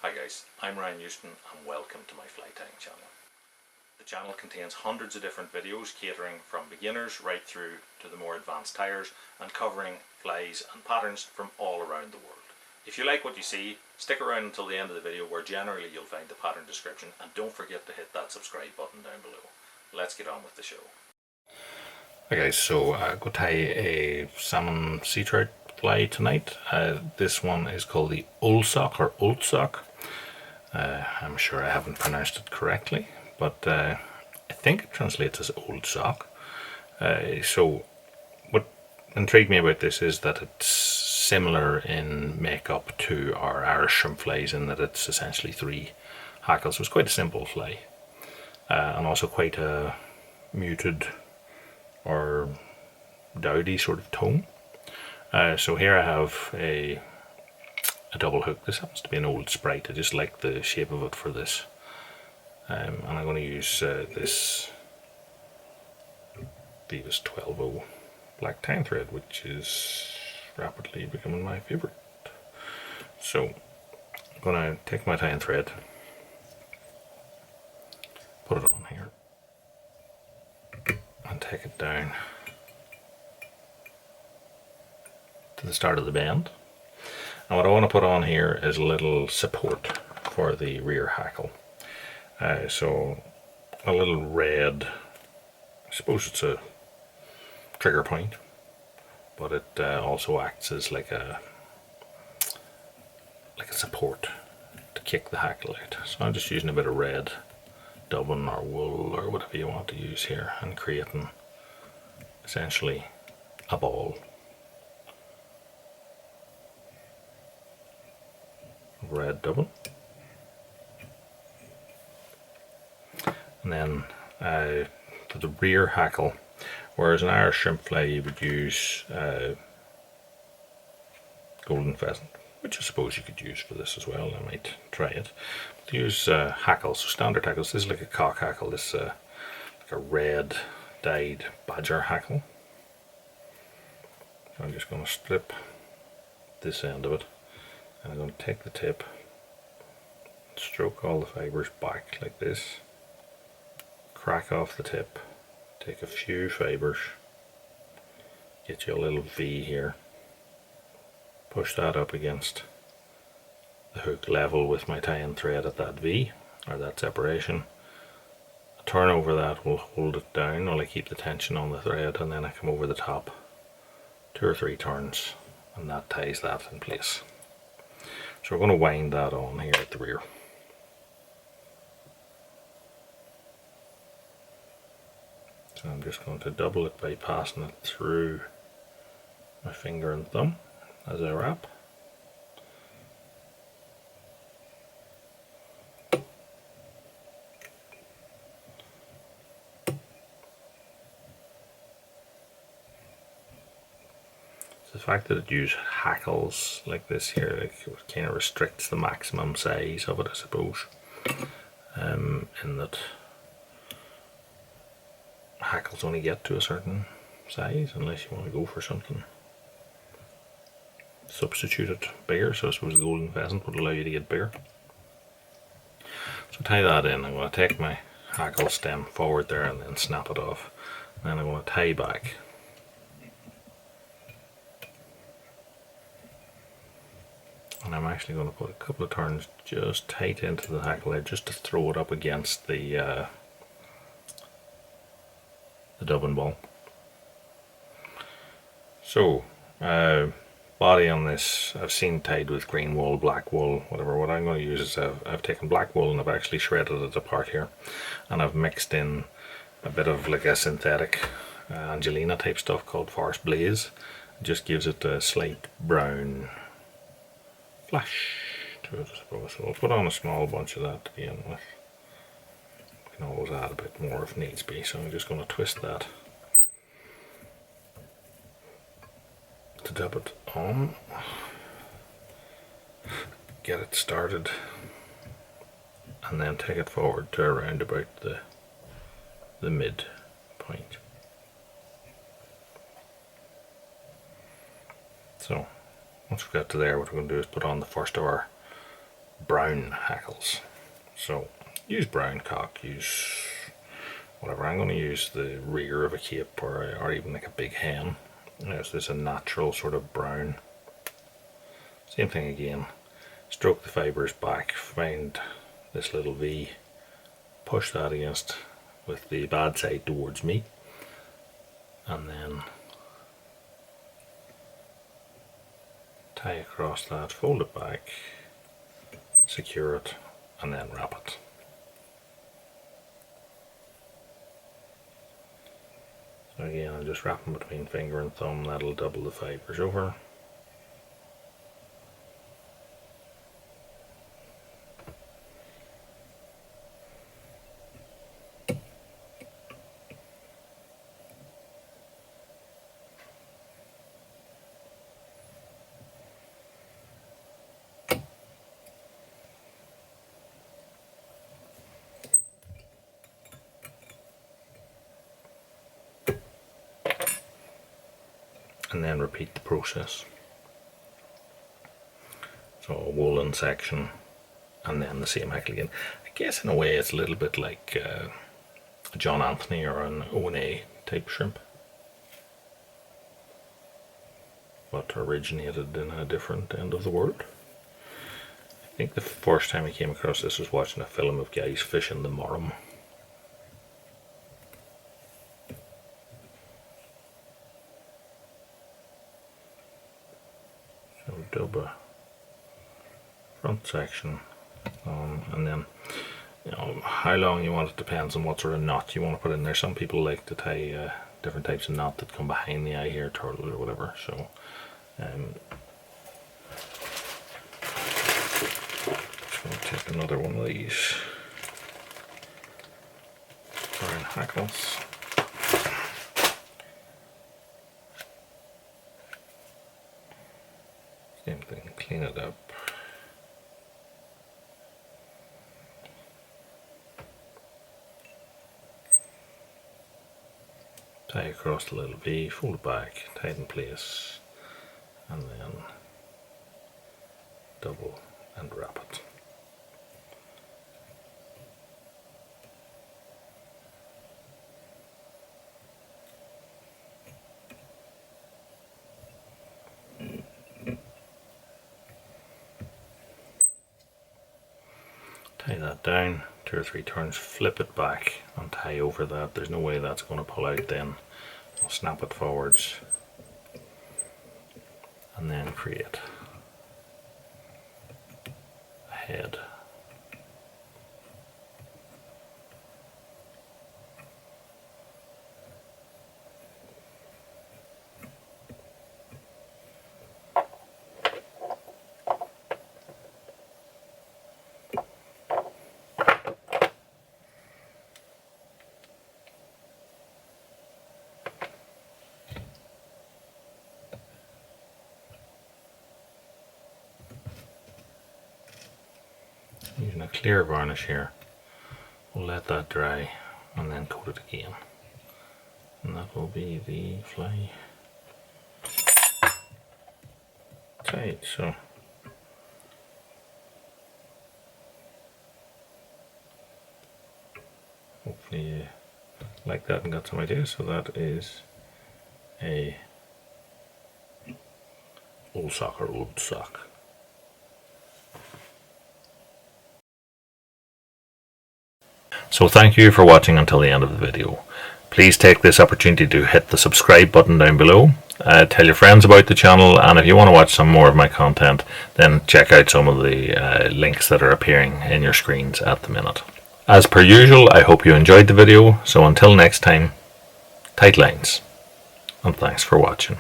Hi guys, I'm Ryan Houston and welcome to my fly tying channel. The channel contains hundreds of different videos catering from beginners right through to the more advanced tyers and covering flies and patterns from all around the world. If you like what you see, stick around until the end of the video where generally you'll find the pattern description, and don't forget to hit that subscribe button down below. Let's get on with the show. Okay, so go tie a salmon sea trout fly tonight. This one is called the Ullsok. I'm sure I haven't pronounced it correctly, but I think it translates as old sock. So what intrigued me about this is that it's similar in makeup to our Irish shrimp flies in that it's essentially 3 hackles. So it's quite a simple fly, and also quite a muted or dowdy sort of tone. So here I have a double hook. This happens to be an old Sprite. I just like the shape of it for this, and I'm going to use this Beavis 12-0 black tying thread, which is rapidly becoming my favourite. So I'm going to take my tying thread, put it on here, and take it down to the start of the bend. And what I want to put on here is a little support for the rear hackle. So a little red, I suppose it's a trigger point, but it also acts as like a support to kick the hackle out. So I'm just using a bit of red dubbin or wool or whatever you want to use here, and creating essentially a ball of red dubbin. And then for the rear hackle, whereas an Irish shrimp fly you would use golden pheasant, which I suppose you could use for this as well. I might try it. But use hackles, so standard hackles. This is like a cock hackle. This is like a red dyed badger hackle. So I'm just going to strip this end of it, and I'm going to take the tip, stroke all the fibres back like this, crack off the tip, take a few fibres, get you a little V here, push that up against the hook level with my tying thread at that V, or that separation. A turn over that will hold it down while I keep the tension on the thread, and then I come over the top 2 or 3 turns, and that ties that in place. So we're going to wind that on here at the rear. So I'm just going to double it by passing it through my finger and thumb as I wrap. The fact that it uses hackles like this here, like, it kind of restricts the maximum size of it, I suppose, in that hackles only get to a certain size unless you want to go for something substituted bigger. So I suppose the golden pheasant would allow you to get bigger. So tie that in. I'm going to take my hackle stem forward there and then snap it off, and then I'm going to tie back. And I'm actually going to put a couple of turns just tight into the hackle edge, just to throw it up against the dubbin ball. So body on this I've seen tied with green wool, black wool, whatever. What I'm going to use is I've taken black wool and I've actually shredded it apart here, and I've mixed in a bit of like a synthetic Angelina type stuff called Forest Blaze. It just gives it a slight brown flash to it, I suppose. So I'll put on a small bunch of that to begin with. You can always add a bit more if needs be. So I'm just going to twist that to dab it on, get it started, and then take it forward to around about the mid point. So once we got to there, what we're going to do is put on the first of our brown hackles. So use brown cock, use whatever. I'm going to use the rear of a cape, or even like a big hen. Yes, this is a natural sort of brown. Same thing again. Stroke the fibres back, find this little V, push that against with the bad side towards me, and then tie across that, fold it back, secure it, and then wrap it. So again, I'm just wrapping between finger and thumb. That'll double the fibres over. And then repeat the process. So a woolen section, and then the same hackle again. I guess in a way it's a little bit like a John Anthony or an O&A type shrimp, but originated in a different end of the world. I think the first time I came across this was watching a film of guys fishing the Morum. Dub a front section, and then, you know, how long you want it depends on what sort of knot you want to put in there. Some people like to tie different types of knot that come behind the eye here, turtle or whatever. So just going to take another one of these brown hackles. Same thing, clean it up. Tie across the little V, fold it back, tie it in place, and then double and wrap it. Tie that down 2 or 3 turns, flip it back and tie over that. There's no way that's going to pull out then. I'll snap it forwards and then create a head. Using a clear varnish here, we'll let that dry and then coat it again, and that will be the fly tight. So hopefully you like that and got some ideas. So that is a Ullsok or Ullsok. So thank you for watching until the end of the video. Please take this opportunity to hit the subscribe button down below. Tell your friends about the channel, and if you want to watch some more of my content, then check out some of the links that are appearing in your screens at the minute. As per usual, I hope you enjoyed the video, so until next time, tight lines, and thanks for watching.